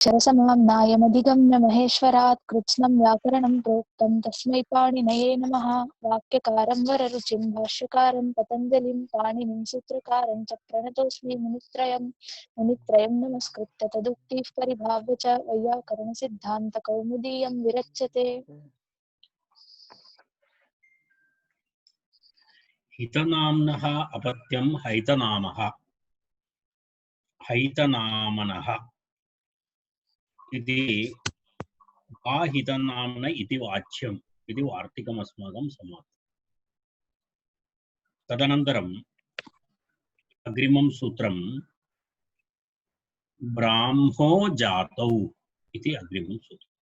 शरसमाम्नायमधिगम्य महेश्वरात् कृत्स्नं व्याकरणं प्रोक्तं तस्मै पाणिनये नमः। वाक्यकारं वररुचिं भाष्यकारं पतञ्जलिं पाणिनिं सूत्रकारं च प्रणतोऽस्मि मुनित्रयं नमस्कृत्य तदुक्तिः परिभाव्य च वैयाकरणसिद्धान्तकौमुदीयं विरच्यते। हितनाम्नः अपत्यं हैतनामः हैतनामनः इति वा हितनाम्न इति वाच्यम् इति वार्तिकम् अस्माकं समाप्तम्। तदनन्तरम् अग्रिमं सूत्रं ब्राह्मो जातौ इति अग्रिमं सूत्रम्।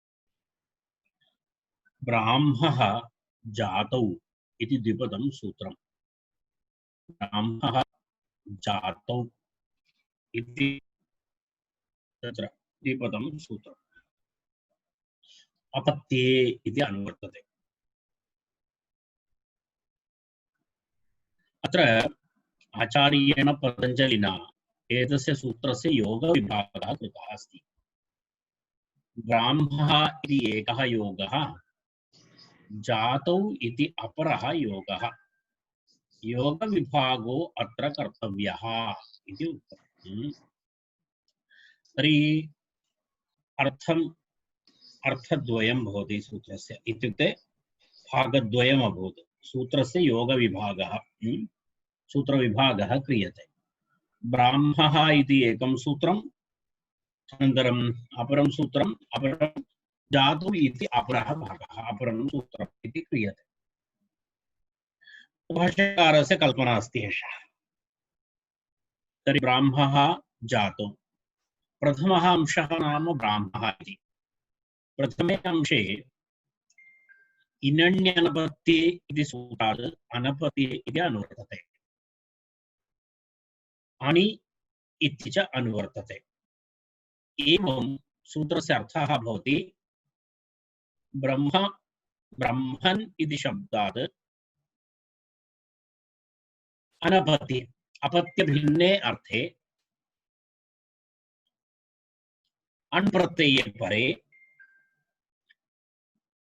ब्राह्मः जातौ इति द्विपदं सूत्रम्। ब्राह्मः जातौ इति तत्र द्विपदं सूत्रम्। अपत्ये इति अनुवर्तते। अत्र आचार्येण पतञ्जलिना एतस्य सूत्रस्य योगविभागः कृतः अस्ति। ब्राह्मः इति एकः योगः, जातौ इति अपरः योगः। योगविभागो अत्र कर्तव्यः इति उक्तम्। तर्हि अर्थद्वयं भवति सूत्रस्य, इत्युक्ते भागद्वयम् अभूत्। सूत्रस्य योगविभागः, सूत्रविभागः क्रियते। ब्राह्मः इति एकं सूत्रम्, अनन्तरम् अपरं सूत्रम्, अपरं जातौ इति अपरः भागः, अपरं सूत्रम् इति क्रियते। भाष्यकारस्य कल्पना अस्ति एषा। तर्हि ब्राह्मः जातौ, प्रथमः अंशः नाम ब्राह्मः इति। प्रथमे अंशे इनण्यनपत्ये इति सूत्रात् अनपत्ये इति अनुवर्तते। अनि इति च अनुवर्तते। एवं सूत्रस्य अर्थः भवति ब्रह्म ब्रह्मन् इति शब्दात् अनपत्ये, अपत्यभिन्ने अर्थे अण्प्रत्यये परे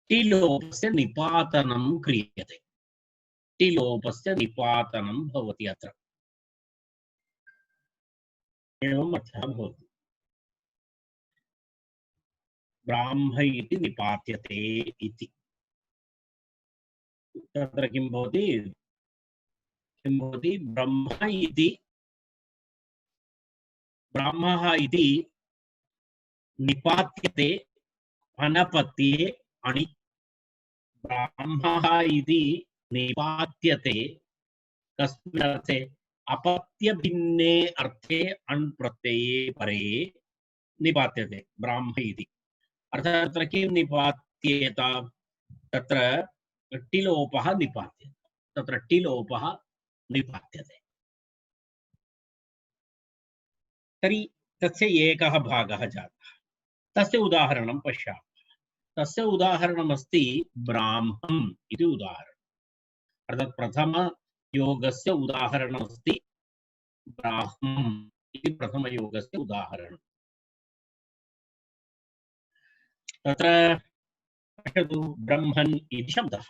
टिलोपस्य निपातनं क्रियते। टिलोपस्य निपातनं भवति अत्र। एवम् अर्थः भवति। ब्राह्म इति निपात्यते इति। तत्र किं भवति? ब्राह्मः इति निपात्यते अनपत्ये अणि। ब्राह्मः इति निपात्यते कस्मिन् अर्थे? अपत्यभिन्ने अर्थे अण् प्रत्यये परे निपात्यते ब्राह्म इति। अर्थात् तत्र किं निपात्येत? तत्र टिलोपः निपात्यते। तत्र टिलोपः निपात्यते। तर्हि तस्य एकः भागः जातः। तस्य उदाहरणं पश्यामः। तस्य उदाहरणमस्ति ब्राह्मम् इति उदाहरणम्। अर्थात् प्रथमयोगस्य उदाहरणमस्ति ब्राह्मम् इति प्रथमयोगस्य उदाहरणम्। तत्र पश्यतु, ब्रह्मन् इति शब्दः।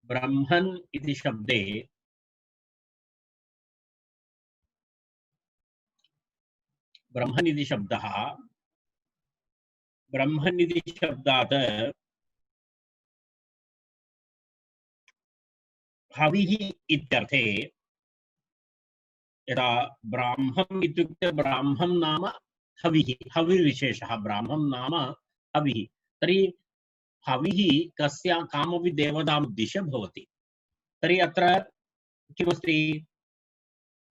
ब्रह्मन् इति शब्दे ब्रह्मन् इति शब्दः, ब्रह्मन् इति शब्दात् हविः इत्यर्थे, यदा ब्राह्मम् इत्युक्ते ब्राह्मं नाम हविः, हविर्विशेषः, ब्राह्मं नाम हविः। तर्हि हविः कस्य कामपि देवताम् उद्दिश्य भवति। तर्हि अत्र किमस्ति?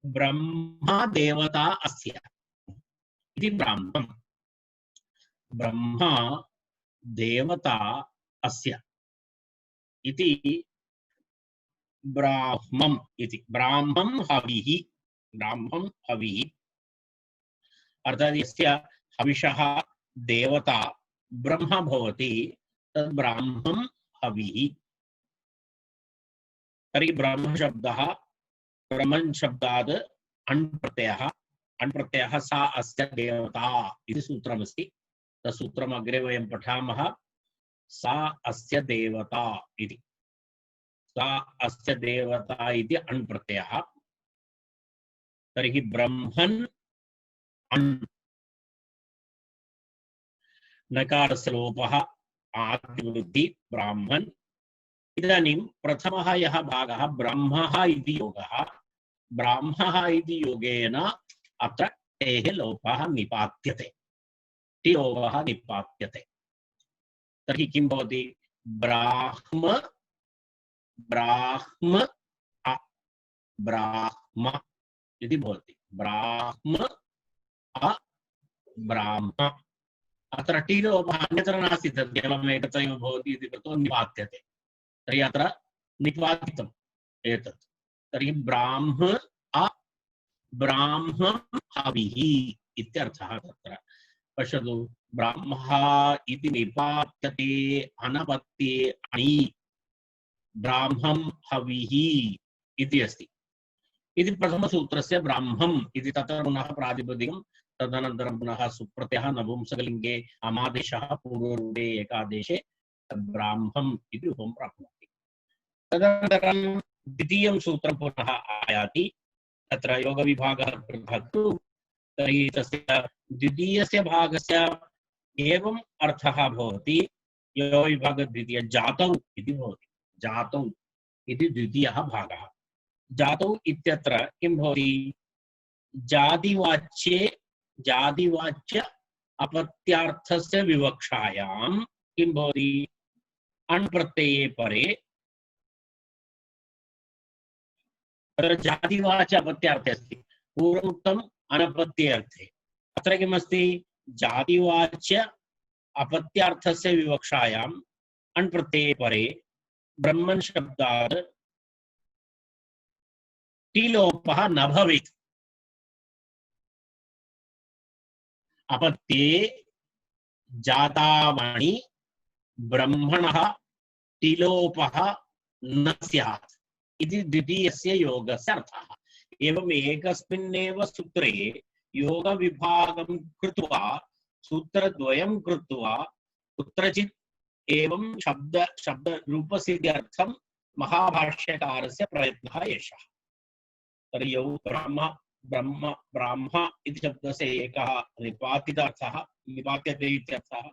ब्रह्मा देवता अस्य इति ब्राह्मम्। ब्रह्मा देवता अस्य इति ब्राह्मम् इति। ब्राह्मं हविः, ब्राह्मं हविः अर्थात् यस्य हविषः देवता ब्रह्म भवति तद् ब्राह्मं हविः। तर्हि ब्रह्म शब्दः, ब्रह्मन् शब्दात् अण् प्रत्ययः, अण् प्रत्ययः सा अस्य देवता इति सूत्रमस्ति। तत्सूत्रम् अग्रे वयं पठामः। सा अस्य देवता इति, सा अस्य देवता इति अण् प्रत्ययः। तर्हि ब्रह्मन् अण्, नकारस्य लोपः आदिवृद्धि ब्राह्मन्। इदानीं प्रथमः यः भागः ब्रह्मः इति योगः, ब्राह्मः इति योगेन अत्र टेः लोपः निपात्यते, टि लोपः निपात्यते। तर्हि किं भवति? ब्राह्म ब्राह्म अ ब्राह्म इति भवति। ब्राह्म अ ब्राह्म। अत्र टि लोपः अन्यत्र नास्ति, तत् केवलम् एकत्रैव भवति इति कृत्वा निपात्यते। तर्हि अत्र निपातितम् एतत्। तर्हि ब्राह्म अ ब्राह्मं हविः इत्यर्थः तत्र। पश्यतु, ब्राह्मः इति निपात्यते अनपत्ये अणि ब्राह्मं हविः इति अस्ति। इति प्रथमसूत्रस्य ब्राह्मम् इति तत्र पुनः प्रातिपदिकं, तदनन्तरं पुनः सुप्रत्ययः नपुंसकलिङ्गे अमादेशः पूर्वरूपे एकादेशे ब्राह्मम् इति रूपं प्राप्नोति। तदनन्तरं द्वितीयं सूत्रं पुनः आयाति। तत्र योगविभागः पृथक्। तर्हि तस्य द्वितीयस्य भागस्य एवम् अर्थः भवति। योगविभागद्वितीय जातौ इति भवति। जातौ इति द्वितीयः भागः। जातौ इत्यत्र किं भवति? जातिवाच्य अपत्यार्थस्य विवक्षायां किं भवति? अण् प्रत्यये परे तत्र जातिवाच्य अपत्यार्थे अस्ति, पूर्वोक्तम् अनपत्ये अर्थे। अत्र किमस्ति? जातिवाच्य अपत्यार्थस्य विवक्षायाम् अण् प्रत्यये परे ब्रह्मन् शब्दात् टि लोपः न भवेत्। अपत्ये जातावणि ब्रह्मणः टि लोपः न स्यात् इति द्वितीयस्य योगस्य अर्थः। एवम् एकस्मिन्नेव सूत्रे योगविभागं कृत्वा सूत्रद्वयं कृत्वा कुत्रचित् एवं शब्दरूपसिद्ध्यर्थं महाभाष्यकारस्य प्रयत्नः एषः। तर्हि यौ ब्रह्म ब्राह्म इति शब्दस्य एकः निपातितार्थः, निपात्यते इत्यर्थः।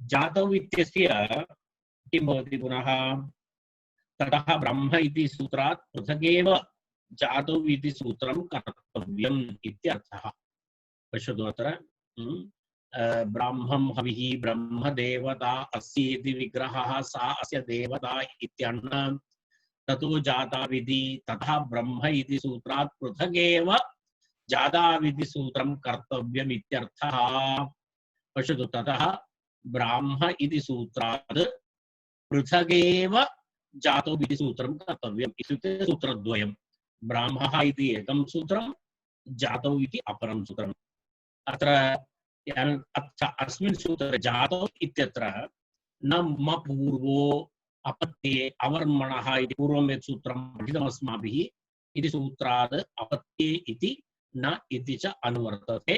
जातौ इत्यस्य किं भवति पुनः? ततः ब्रह्म इति सूत्रात् पृथगेव जातौ इति सूत्रं कर्तव्यम् इत्यर्थः। पश्यतु अत्र ब्राह्मं हविः ब्रह्मदेवता अस्ति इति विग्रहः, सा अस्य देवता इत्यन्न ततो जाताविधि। तथा ब्रह्म इति सूत्रात् पृथगेव जाताविधि सूत्रं कर्तव्यम् इत्यर्थः। पश्यतु, ततः ब्राह्म इति सूत्रात् पृथगेव जातौ इति सूत्रं कर्तव्यम् इत्युक्ते सूत्रद्वयं। ब्राह्मः इति एकं सूत्रं, जातौ इति अपरं सूत्रम्। अत्र अस्मिन् सूत्रे जातौ इत्यत्र न म पूर्वो अपत्ये अवर्मणः इति पूर्वं यत् सूत्रं पठितमस्माभिः इति सूत्रात् अपत्ये इति न इति च अनुवर्तते।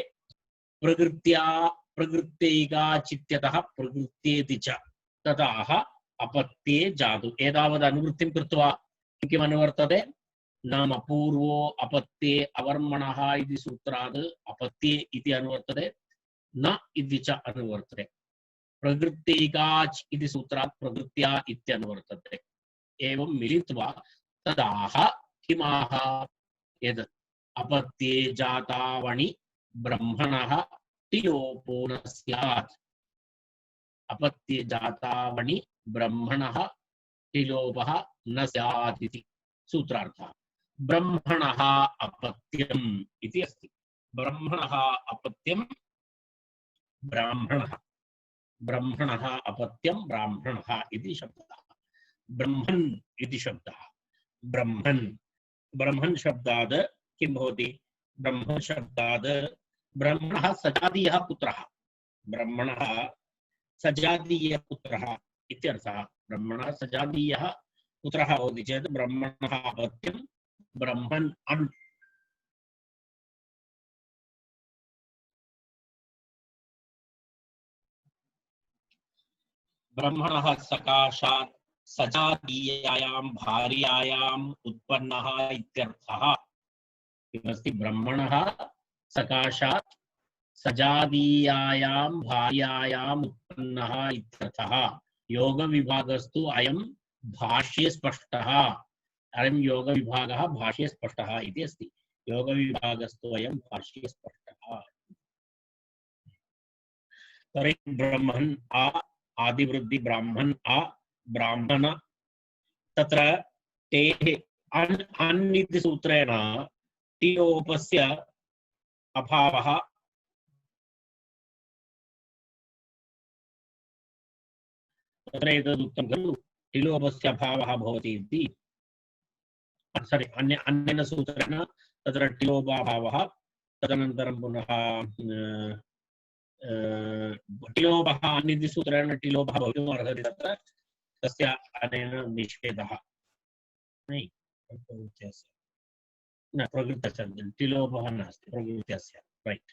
प्रकृत्यैकाचित्यतः प्रकृत्येति च ततः अपत्ये जातु। एतावत् अनुवृत्तिं कृत्वा किम् अनुवर्तते? नाम पूर्वो अपत्ये अवर्मणः इति सूत्रात् अपत्ये इति अनुवर्तते, न इति च अनुवर्तते। प्रकृत्यैकाच् इति सूत्रात् प्रकृत्या इत्यनुवर्तते। एवं मिलित्वा तदाह किमाह? यद् अपत्ये जातावणि ब्रह्मणः टि लोपो न स्यात्। अपत्ये जातावणि ब्रह्मणः टि लोपः न स्यात् इति सूत्रार्थः। ब्रह्मणः अपत्यम् इति अस्ति। ब्रह्मणः अपत्यं ब्राह्मणः, ब्रह्मणः अपत्यं ब्राह्मणः इति शब्दः। ब्रह्मन् इति शब्दः। ब्रह्मन् शब्दात् किं भवति? ब्रह्मन् शब्दात् ब्रह्मणः सजातीयः पुत्रः, ब्रह्मणः सजातीयः पुत्रः इत्यर्थः। ब्रह्मणः सजातीयः पुत्रः भवति चेत् ब्रह्मणः अपत्यं ब्रह्मन् अण् ब्रह्मणः सकाशात् सजातीयायां भार्यायाम् उत्पन्नः इत्यर्थः। किमस्ति? ब्रह्मणः सकाशात् सजातीयायां भार्यायाम् उत्पन्नः इत्यर्थः। योगविभागस्तु अयं भाष्ये स्पष्टः। अयं योगविभागः भाष्ये स्पष्टः इति अस्ति। योगविभागस्तु अयं भाष्ये स्पष्टः। तर्हि ब्रह्मन् आ आदिवृद्धि ब्राह्मण आ ब्राह्मण तत्र तेः अन् इति सूत्रेण टियोपस्य अभावः तत्र एतदुक्तं खलु टिलोपस्य अभावः भवति इति। सारी अन्येन सूत्रेण तत्र टिलोपाभावः तदनन्तरं पुनः टिलोपः अन्येन सूत्रेण टिलोपः भवितुम् अर्हति तत्र तस्य अनेन निषेधः नहीं प्रकृत्यस्य न प्रकृत्यस्य टिलोपः नास्ति प्रकृत्यस्य राइट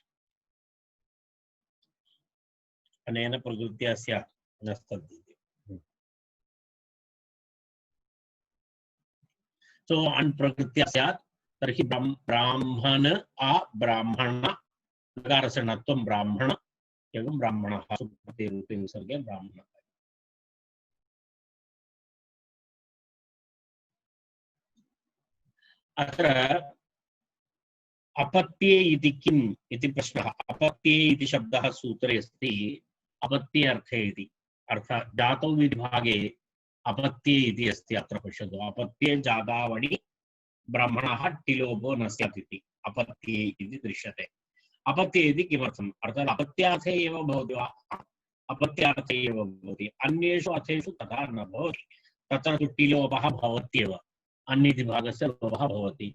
अनेन प्रकृत्यस्य नस्तद् सो अन् प्रकृत्या स्यात् तर्हि ब्राह्मण आ ब्राह्मण नकारस्य नत्वं ब्राह्मण एवं ब्राह्मणः सुप्रत्ययरूपे विसर्गे ब्राह्मणः। अत्र अपत्ये इति किम् इति प्रश्नः। अपत्ये इति शब्दः सूत्रे अस्ति अपत्ये अर्थे इति अर्थात् धातौ विभागे अपत्ये इति अस्ति। अत्र पश्यतु अपत्ये जातावणि ब्राह्मणः टिलोपो न स्यात् इति अपत्ये इति दृश्यते। अपत्ये इति किमर्थम्? अर्थात् अपत्यार्थे एव भवति वा? अपत्यार्थे एव भवति। अन्येषु अर्थेषु तथा न भवति। तत्र तु टिलोपः भवत्येव अन्येति भागस्य लोपः भवति।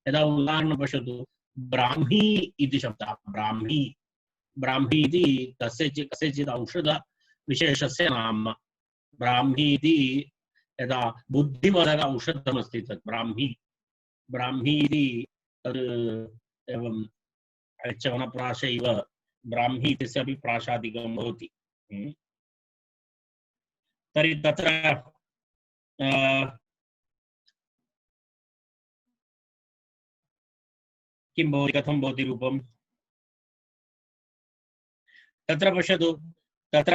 यदा उदाहरणं पश्यतु ब्राह्मी इति शब्दः ब्राह्मी ब्राह्मी इति कस्यचित् औषधविशेषस्य नाम। ब्राह्मी इति यदा बुद्धिवर्धक औषधमस्ति तत् ब्राह्मी ब्राह्मी इति तद् एवं चवनप्राश इव ब्राह्मी इत्यस्यापि प्राशादिकं भवति। तर्हि तत्र किं भवति कथं भवति रूपं? तत्र पश्यतु तत्र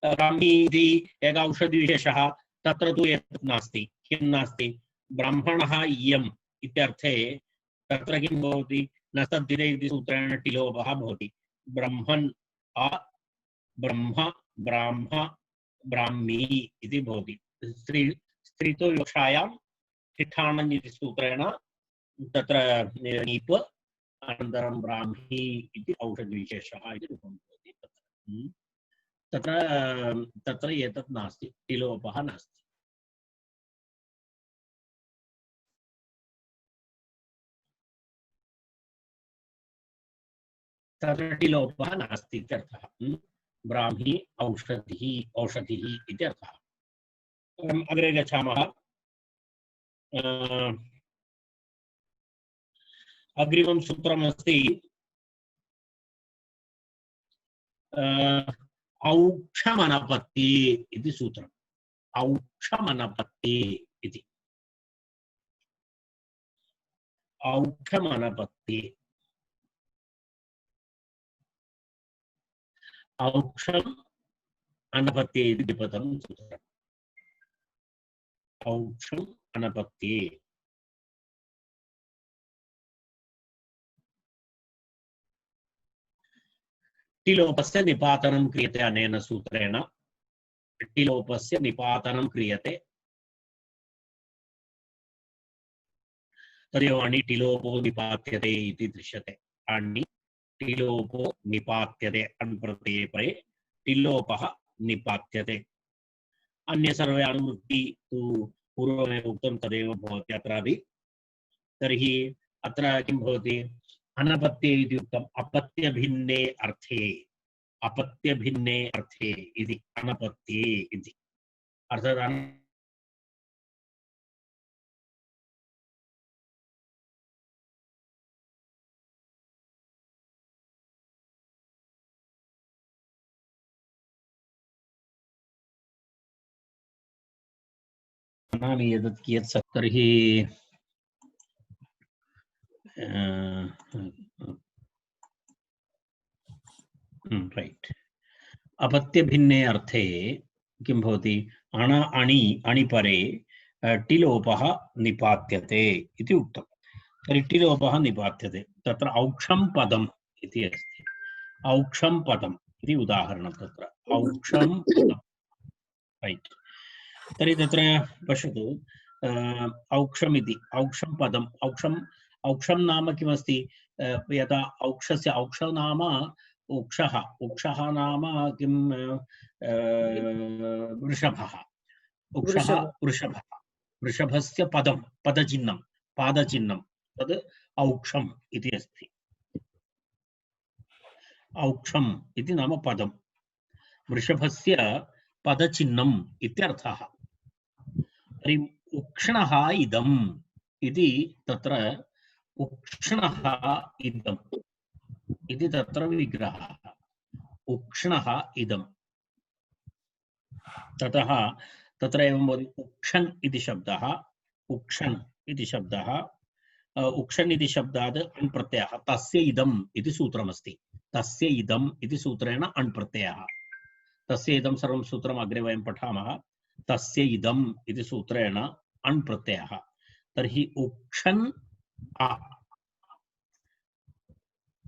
ब्राह्मी इति एकः औषधिविशेषः तत्र तु एतत् नास्ति। किं नास्ति? ब्राह्मणः इयम् इत्यर्थे तत्र किं भवति? न तद्धिरे इति सूत्रेण टिलोपः भवति। ब्रह्मन् आ ब्रह्म ब्राह्म ब्राह्मी इति भवति। स्त्रीत्व विवक्षायां ठिठाणन् इति सूत्रेण तत्र नीप अनन्तरं ब्राह्मी इति औषधविशेषः इति रूपं भवति। तत्र तत्र एतत् नास्ति टिलोपः नास्ति। तत्र टिलोपः नास्ति इत्यर्थः। ब्राह्मी औषधिः इति अर्थः। अग्रे गच्छामः। अग्रिमं सूत्रमस्ति औक्षमनपत्ति इति सूत्रम्। औक्षमनपत्ति इति औक्षमनपत्ति औक्षम् अनपत्ति इति द्विपदं सूत्रम्। औक्षम् अनपत्ति टिलोपस्य निपातनं क्रियते अनेन सूत्रेण। टिलोपस्य निपातनं क्रियते। तर्हि अणि टिलोपो निपात्यते इति दृश्यते। अणि टिलोपो निपात्यते अण् प्रत्यये परे टिलोपः निपात्यते। अन्य सर्वे अनुवृत्ति तु पूर्वमेव उक्तं तदेव भवति अत्रापि। तर्हि अत्र किं भवति? अनपत्ये इति उक्तम्। अपत्यभिन्ने अर्थे इति अनपत्ये इति अर्थात् जानामि एतत् कियत् तर्हि रैट् अपत्यभिन्ने अर्थे किं भवति अण अणि अणिपरे टिलोपः निपात्यते इति उक्तं तर्हि टिलोपः निपात्यते तत्र औक्षं पदम् इति अस्ति औक्षं पदम् इति उदाहरणं तत्र औक्षं पदम् रैट् तर्हि तत्र पश्यतु औक्षम् इति औक्षं पदम् औक्षं नाम किमस्ति यदा औक्षस्य औक्ष नाम उक्षः उक्षः नाम किं वृषभः उक्षः वृषभः वृषभस्य पदं पदचिह्नं पादचिह्नं तद् औक्षम् इति अस्ति औक्षम् इति नाम पदं वृषभस्य पदचिह्नम् इत्यर्थः तर्हि उक्ष्णः इदम् इति तत्र उक्ष्णः इदम् इति तत्र विग्रहः उक्ष्णः इदम् ततः तत्र एवं भवति उक्षन् इति शब्दः उक्षन् इति शब्दः उक्षन् इति शब्दात् अण् प्रत्ययः तस्य इदम् इति सूत्रमस्ति तस्य इदम् इति सूत्रेण अण् प्रत्ययः तस्य इदं सर्वं सूत्रम् अग्रे वयं पठामः तस्य इदम् इति सूत्रेण अण् प्रत्ययः तर्हि उक्षन्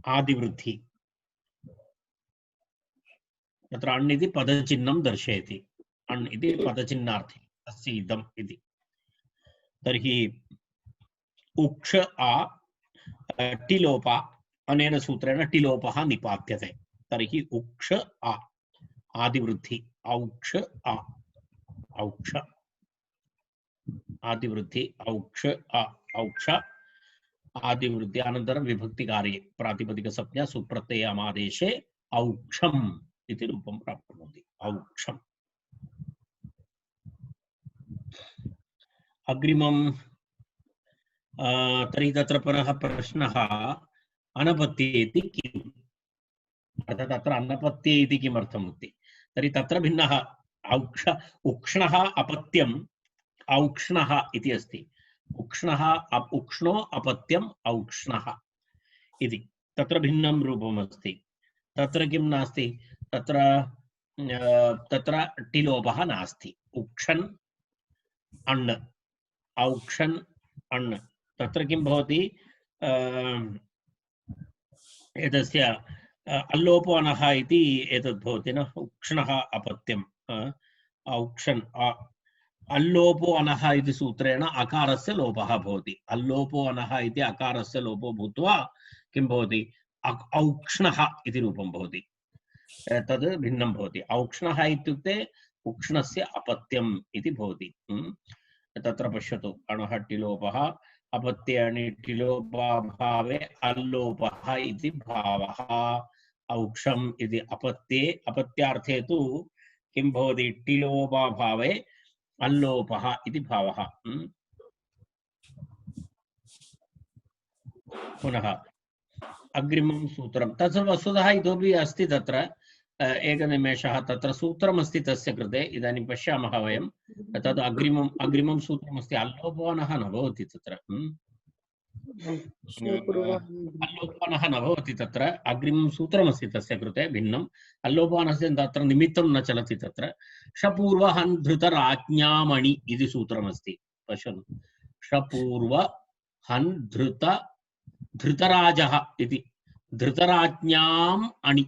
आदिवृद्धि तत्र अण् इति पदचिह्नं दर्शयति अण् इति पदचिह्नार्थी तस्य इदम् इति तर्हि उक्ष आ टिलोप अनेन सूत्रेण टिलोपः निपात्यते तर्हि उक्ष आ आदिवृद्धि औक्ष आ औक्ष आदिवृद्धि औक्ष आ औक्ष आदिवृद्धि अनन्तरं विभक्तिकार्ये प्रातिपदिकसंज्ञा सुप्रत्ययामादेशे औक्षम् इति रूपं प्राप्नोति औक्षम् अग्रिमं तर्हि तत्र पुनः प्रश्नः अनपत्ये इति किम् अर्थात् तत्र अनपत्ये इति किमर्थम् उक्ति तर्हि तत्र भिन्नः औक्ष उक्ष्णः अपत्यम् औक्ष्णः इति अस्ति उक्ष्णः उक्ष्णो अपत्यम् औक्ष्णः इति तत्र भिन्नं रूपम् अस्ति तत्र किं नास्ति तत्र तत्र टिलोपः नास्ति उक्षन् अण् औक्षन् अण् तत्र किं भवति एतस्य अल्लोपो अनः इति एतद् भवति न उक्ष्णः अपत्यम् औक्षन् अल्लोपो अनः इति सूत्रेण अकारस्य लोपः भवति अल्लोपो अनः इति अकारस्य लोपो भूत्वा किं भवति औक्ष्णः इति रूपं भवति तद् भिन्नं भवति औक्ष्णः इत्युक्ते उक्ष्णस्य अपत्यम् इति भवति तत्र पश्यतु अणः टिलोपः अपत्ये अणि टिलोपाभावे अल्लोपः इति भावः औक्षम् इति अपत्ये अपत्यार्थे तु किं भवति टिलोपाभावे अल्लोपः इति भावः पुनः अग्रिमं सूत्रं तत्र वस्तुतः इतोपि अस्ति तत्र एकनिमेषः तत्र सूत्रमस्ति तस्य कृते इदानीं पश्यामः वयं तद् अग्रिमं सूत्रमस्ति अल्लोपनः न भवति तत्र अल्लोपनः न भवति तत्र अग्रिमं सूत्रमस्ति तस्य कृते भिन्नम् अल्लोपनस्य तत्र निमित्तं न चलति तत्र शपूर्वहन् धृतराज्ञामणि इति सूत्रमस्ति पश्यतु शपूर्वहन् धृतराजः इति धृतराज्ञाम् अणि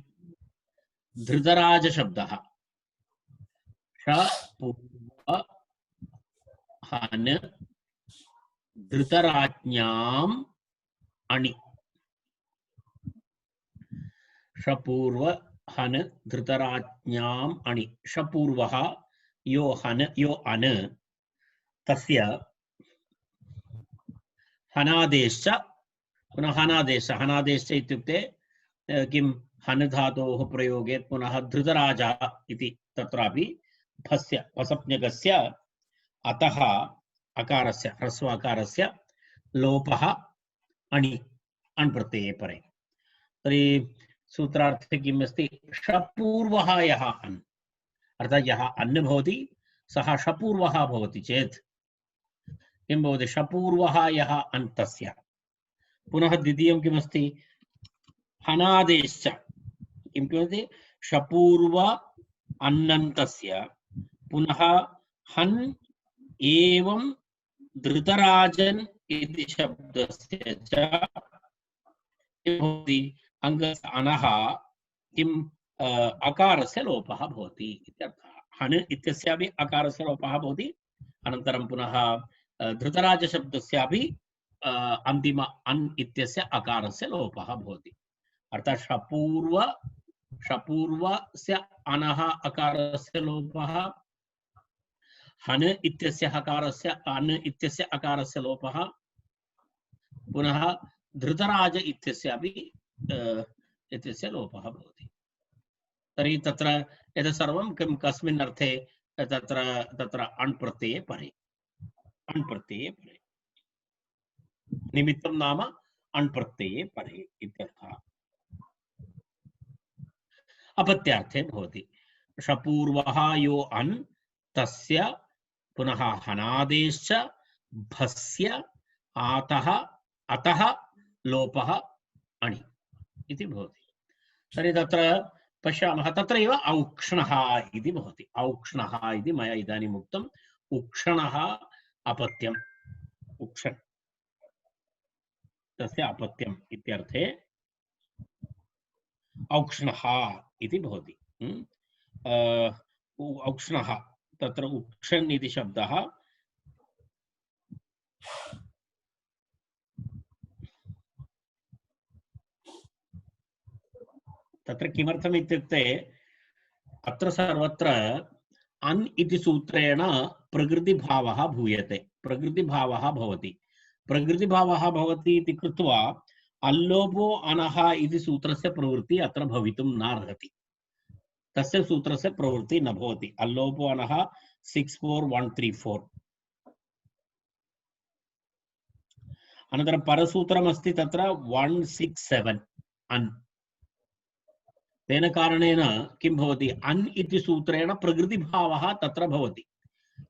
धृतराज शब्दः शपूर्वहन् धृतराज्ञाम् अणि शपूर्वहन् धृतराज्ञाम् अणि शपूर्वः यो हन् यो अन् तस्य हनादेश्च पुनः हनादेश्च इत्युक्ते किं हन् धातोः प्रयोगे पुनः धृतराजः इति तत्रापि भस्य भसप्ञकस्य अतः अकारस्य ह्रस्वाकारस्य लोपः अणि अण् प्रत्यये परे तर्हि सूत्रार्थे किम् अस्ति शपूर्वः यः अन् अर्थात् यः अन् भवति सः शपूर्वः भवति चेत् किं भवति शपूर्वः यः अन्तस्य पुनः द्वितीयं किमस्ति हनादेश्च किं भवति शपूर्व अन्नन्तस्य पुनः हन् एवं धृतराजन् इति शब्दस्य च किं भवति अङ्गस्य अनः किं अकारस्य लोपः भवति इत्यर्थः हन् इत्यस्यापि अकारस्य लोपः भवति अनन्तरं पुनः धृतराजशब्दस्यापि अन्तिम अन् इत्यस्य अकारस्य लोपः भवति अर्थात् शपूर्वस्य अनः अकारस्य लोपः हन् इत्यस्य हकारस्य अन् इत्यस्य अकारस्य लोपः पुनः धृतराज इत्यस्यापि इत्यस्य लोपः भवति तर्हि तत्र एतत् सर्वं किं कस्मिन् अर्थे तत्र अण् प्रत्यये परे निमित्तं नाम अण् प्रत्यये परे इत्यर्थः अपत्यार्थे भवति शपूर्वः यो अन् तस्य पुनः हनादेश्च भस्य आतः अतः लोपः अणि इति भवति तर्हि तत्र पश्यामः तत्रैव औक्ष्णः इति भवति औक्ष्णः इति मया इदानीम् उक्तम् उक्षणः अपत्यम् उक्षण तस्य अपत्यम् इत्यर्थे औक्ष्णः इति भवति औक्ष्णः तत्र उक्षन् इति शब्दः तत्र किमर्थम् इत्युक्ते अत्र सर्वत्र अन् इति सूत्रेण प्रकृतिभावः भूयते प्रकृतिभावः भवति इति कृत्वा अल्लोपो अनः इति सूत्रस्य प्रवृत्ति अत्र भवितुं नार्हति तस्य सूत्रस्य प्रवृत्ति न भवति अल्लोपो अनः 64134 अनन्तरं परसूत्रमस्ति तत्र 167 अन् तेन कारणेन किं भवति अन् इति सूत्रेण प्रकृतिभावः तत्र भवति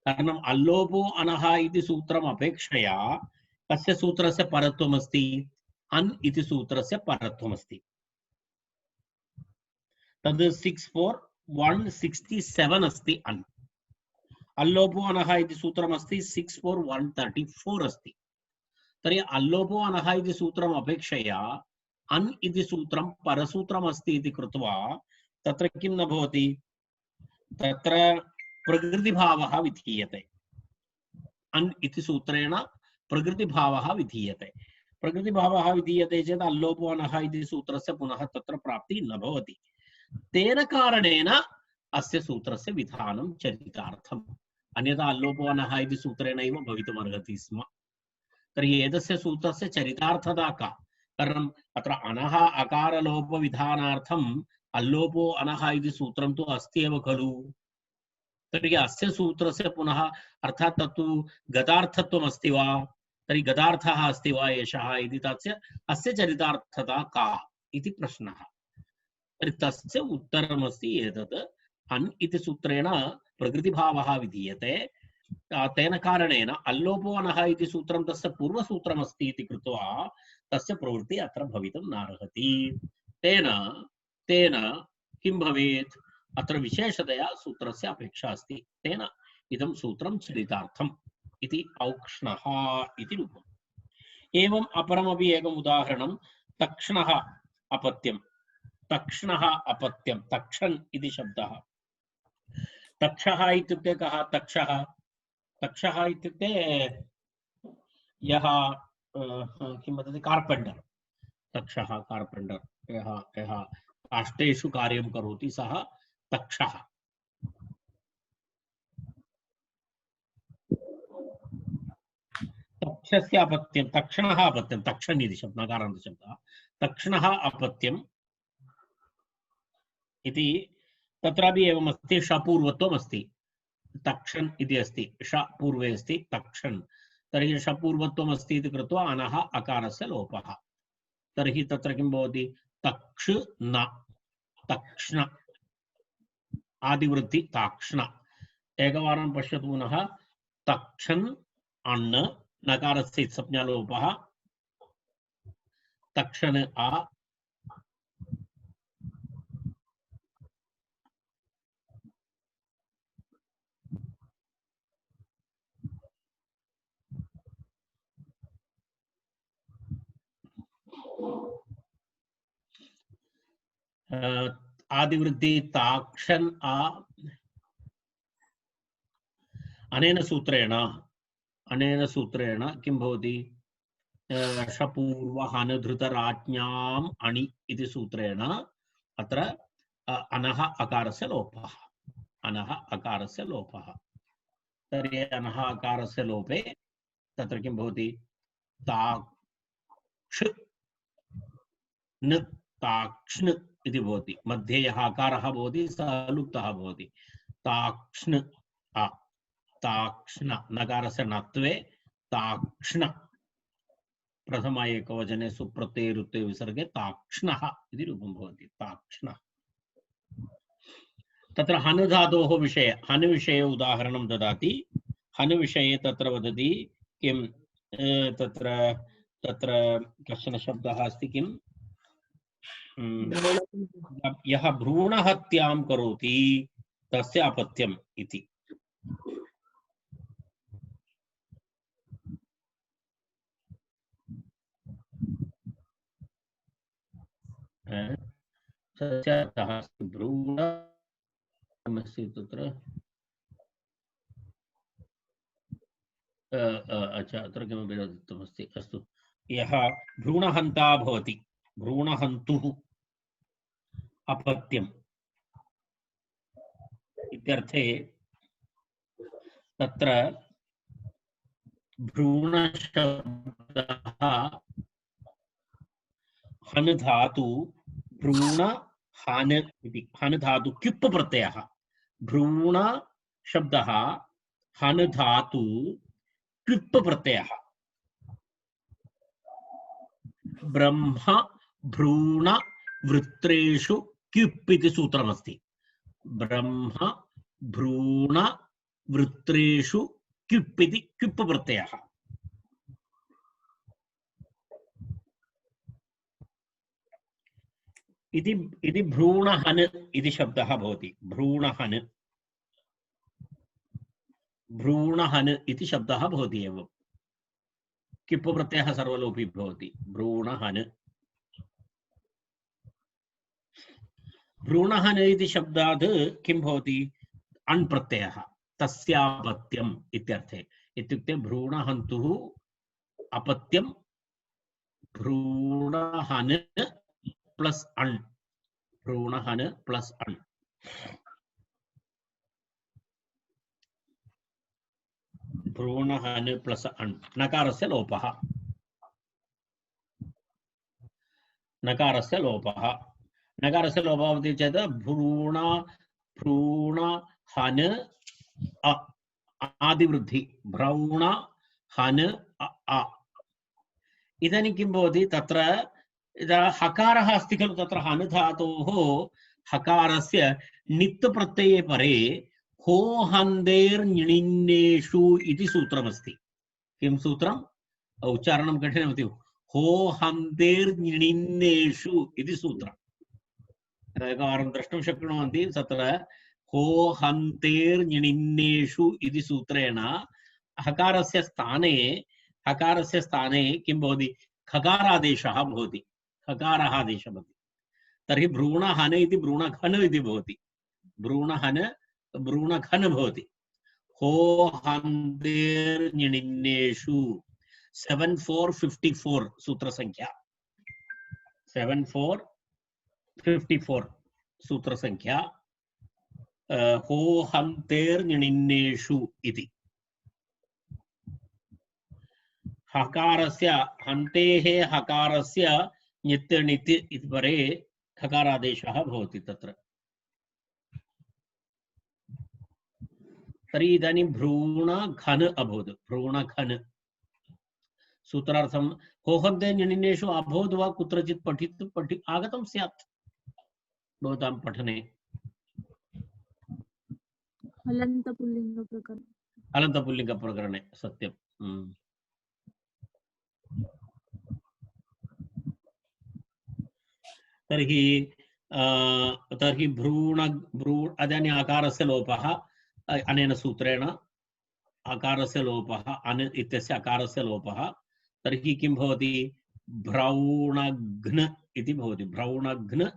कारणम् अल्लोपो अनः इति सूत्रम् अपेक्षया कस्य सूत्रस्य परत्वमस्ति अन् इति सूत्रस्य परत्वमस्ति तद् 64167 अस्ति अन् अल्लोपो अनः इति सूत्रमस्ति 64134 अस्ति तर्हि अल्लोपो अनः इति सूत्रम् अपेक्षया अन् इति सूत्रं परसूत्रमस्ति इति कृत्वा तत्र किं न भवति तत्र प्रकृतिभावः विधीयते अन् इति सूत्रेण प्रकृतिभावः विधीयते चेत् अल्लोपो अनः इति सूत्रस्य पुनः तत्र प्राप्तिः न भवति तेन कारणेन अस्य सूत्रस्य विधानं चरितार्थम् अन्यथा अल्लोपो अनः इति सूत्रेणैव भवितुमर्हति स्म तर्हि एतस्य सूत्रस्य चरितार्थता का कारणम् अत्र अनः अकारलोपविधानार्थम् अल्लोपो अनः इति सूत्रं तु अस्ति एव खलु तर्हि अस्य सूत्रस्य पुनः अर्थात् तत्तु गतार्थत्वम् अस्ति वा तर्हि गतार्थः अस्ति वा एषः इति तस्य अस्य चरितार्थता का इति प्रश्नः तर्हि तस्य उत्तरमस्ति एतत् अन् इति सूत्रेण प्रकृतिभावः विधीयते तेन कारणेन अल्लोपो अनः इति सूत्रं तस्य पूर्वसूत्रमस्ति इति कृत्वा तस्य प्रवृत्ति अत्र भवितुं नार्हति तेन किं भवेत् अत्र विशेषतया सूत्रस्य अपेक्षा अस्ति तेन इदं सूत्रं चरितार्थम् इति औक्ष्णः इति रूपम् एवम् अपरमपि एकम् उदाहरणं तक्ष्णः अपत्यं तक्षन् इति शब्दः तक्षः इत्युक्ते कः तक्षः इत्युक्ते यः किं वदति कार्पेण्टर् तक्षः कार्पेण्टर् यः काष्ठेषु कार्यं करोति सः तक्षः तक्षस्य अपत्यं तक्षणः अपत्यं तक्षन् इति शब्दः नकारान्तशब्दः तक्षणः अपत्यम् इति तत्रापि एवमस्ति शपूर्वत्वम् अस्ति तक्षन् इति अस्ति श पूर्वे अस्ति तक्षन् तर्हि शपूर्वत्वम् अस्ति इति कृत्वा अनः अकारस्य लोपः तर्हि तत्र किं भवति तक्षण तक्ष्ण आदिवृद्धि ताक्ष्ण एकवारं पश्यतु पुनः तक्षन् अण् नकारस्य संज्ञालोपः तक्षण आ आदिवृद्धि ताक्षण आ अनेन सूत्रेण किं भवति शपूर्वहन धृतराज्ञाम् अणि इति सूत्रेण अत्र अनः अकारस्य लोपः तर्हि अनः अकारस्य लोपे तत्र किं भवति ताक्ष न ताक्ष्ण इति भवति मध्ये यः अकारः भवति सः लुप्तः भवति ताक्ष्ण ताक्ष्ण नकारस्य नत्वे ताक्ष्ण प्रथम एकवचने सुप्रत्यये रुत्वे विसर्गे ताक्ष्णः इति रूपं भवति ताक्ष्णः तत्र हनु धातोः विषये उदाहरणं ददाति हनु विषये तत्र वदति किं तत्र कश्चन शब्दः अस्ति किं यः भ्रूणहत्यां करोति तस्य अपत्यम् इति तस्य अर्थः भ्रूणमस्ति तत्र अच्छा अत्र किमपि दत्तमस्ति अस्तु यः भ्रूणहन्ता भवति भ्रूणहन्तुः अपत्यम् इत्यर्थे तत्र भ्रूणशब्दः हन् धातु भ्रूण हन् इति हन् धातु क्युप् प्रत्ययः भ्रूण शब्दः हन् धातु क्युप् प्रत्ययः ब्रह्म भ्रूण वृत्रेषु क्युप् इति सूत्रमस्ति ब्रह्म भ्रूण वृत्रेषु क्युप् इति क्युप् प्रत्ययः इति भ्रूणहन् इति शब्दः भवति भ्रूणहन् इति शब्दः भवति एवं किप् प्रत्ययः सर्वलोपी भवति भ्रूणहन् इति शब्दात् किं भवति अण् प्रत्ययः तस्यापत्यम् इत्यर्थे इत्युक्ते भ्रूणहन्तुः अपत्यं भ्रूणहन् प्लस अण् भ्रूणहन् प्लस अण् भ्रूणहन् प्लस अण् नकारस्य लोपः भवति चेत् भ्रूणहन् आदिवृद्धि भ्रूणहन् इदानीं किं भवति तत्र हकारः अस्ति खलु तत्र हन् धातोः हकारस्य नित् प्रत्यये परे हो हन्देर्निणिन्नेषु इति सूत्रमस्ति किं सूत्रम् उच्चारणं कठिनमस्ति हो हन्देर्निणिन्नेषु इति सूत्रम् एकवारं द्रष्टुं शक्नुवन्ति तत्र हो हन्तेर्निणिन्नेषु इति सूत्रेण हकारस्य स्थाने किं भवति खकारादेशः भवति खकारः आदेशः भवति तर्हि भ्रूणहन् इति भ्रूणघन् इति भवति भ्रूणघन् भवति हो हन्तेर्निणिन्नेषु 7454 सूत्रसंख्या 7454 सूत्रसंख्या हो हन्तेर्निणिन्नेषु इति हकारस्य हन्तेः हकारस्य नित्य नित्य इति परे खकारादेशः भवति तत्र तर्हि इदानीं भ्रूणघन् अभवत् भ्रूणघन् सूत्रार्थं हो हन्तेर्निणिन्नेषु अभवत् वा कुत्रचित् आगतं स्यात् भवतां पठने हलन्तपुल्लिङ्गप्रकरणे हलन्तपुल्लिङ्गप्रकरणे सत्यं तर्हि तर्हि अदानीम् आकारस्य लोपः अनेन सूत्रेण आकारस्य लोपः इत्यस्य आकारस्य लोपः तर्हि किं भवति भ्रौणघ्न इति भवति भ्रौणघ्न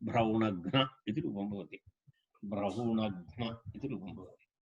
भ्रौणघ्न इति रूपं भवति भ्रौणघ्न इति रूपं भवति